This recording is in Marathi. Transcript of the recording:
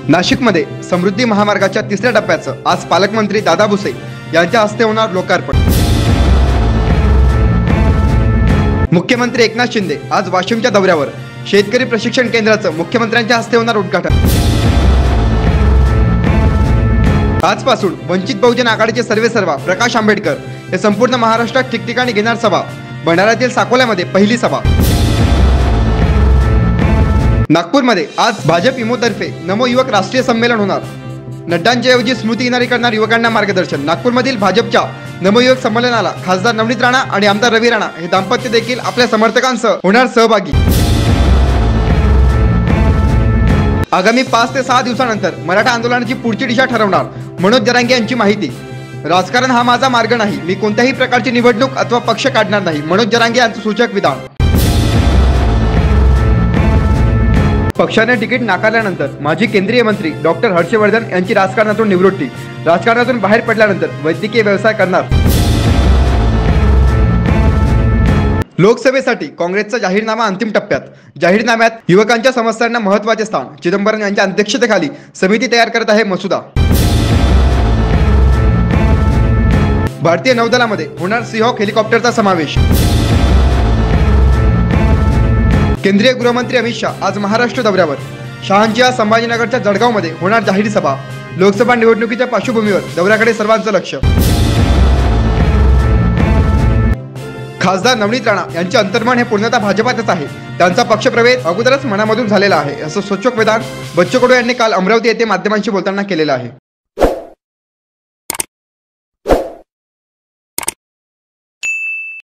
नाशिकमध्ये समृद्धी महामार्गाच्या तिसऱ्या टप्प्याचं आज पालकमंत्री दादा भुसे यांच्या हस्ते होणार लोकार्पण। मुख्यमंत्री एकनाथ शिंदे आज वाशिमच्या दौऱ्यावर, शेतकरी प्रशिक्षण केंद्राचं मुख्यमंत्र्यांच्या हस्ते होणार उद्घाटन। आजपासून वंचित बहुजन आघाडीचे सर्वेसर्वा प्रकाश आंबेडकर हे संपूर्ण महाराष्ट्रात ठिकठिकाणी घेणार सभा। भंडाऱ्यातील साकोल्यामध्ये पहिली सभा। नागपूरमध्ये आज भाजप इमोतर्फे नमो युवक राष्ट्रीय संमेलन होणार। नड्डांच्या ऐवजी स्मृती इनारी करणार युवकांना मार्गदर्शन। नागपूरमधील भाजपच्या नमो युवक संमेलनाला खासदार नवनीत राणा आणि आमदार रवी राणा हे दाम्पत्य देखील आपल्या समर्थकांसह होणार सहभागी। आगामी 5 ते 6 दिवसानंतर मराठा आंदोलनाची पुढची दिशा ठरवणार मनोज जरांगे यांची माहिती। राजकारण हा माझा मार्ग नाही, मी कोणत्याही प्रकारची निवडणूक अथवा पक्ष काढणार नाही, मनोज जरांगे यांचं सूचक विधान। पक्षाने तिकीट नाकारल्यानंतर माजी केंद्रीय मंत्री डॉक्टर हर्षवर्धन यांची राजकारणातून निवृत्ती। राजकारणातून बाहेर पडल्यानंतर वैद्यकीय व्यवसाय करणार। लोकसभेसाठी काँग्रेसचा जाहीरनामा अंतिम टप्प्यात। जाहीरनाम्यात युवकांच्या समस्यांना महत्त्वाचे स्थान। चिदंबरम यांच्या अध्यक्षतेखाली समिती तयार करत आहे मसुदा। भारतीय नौदलामध्ये होणार सीहॉक हेलिकॉप्टरचा समावेश। केंद्रीय गृहमंत्री अमित शाह आज महाराष्ट्र दौऱ्यावर। शहांची आज संभाजीनगरच्या जळगावमध्ये होणार जाहीर सभा। लोकसभा निवडणुकीच्या पार्श्वभूमीवर दौऱ्याकडे सर्वांचं लक्ष। खासदार नवनीत राणा यांचे अंतर्मन हे पूर्णतः भाजपातच आहे। त्यांचा पक्षप्रवेश अगोदरच मनामधून झालेला आहे, असं सूचक विधान बच्चू कडू यांनी काल अमरावती येथे माध्यमांशी बोलताना केलेलं आहे।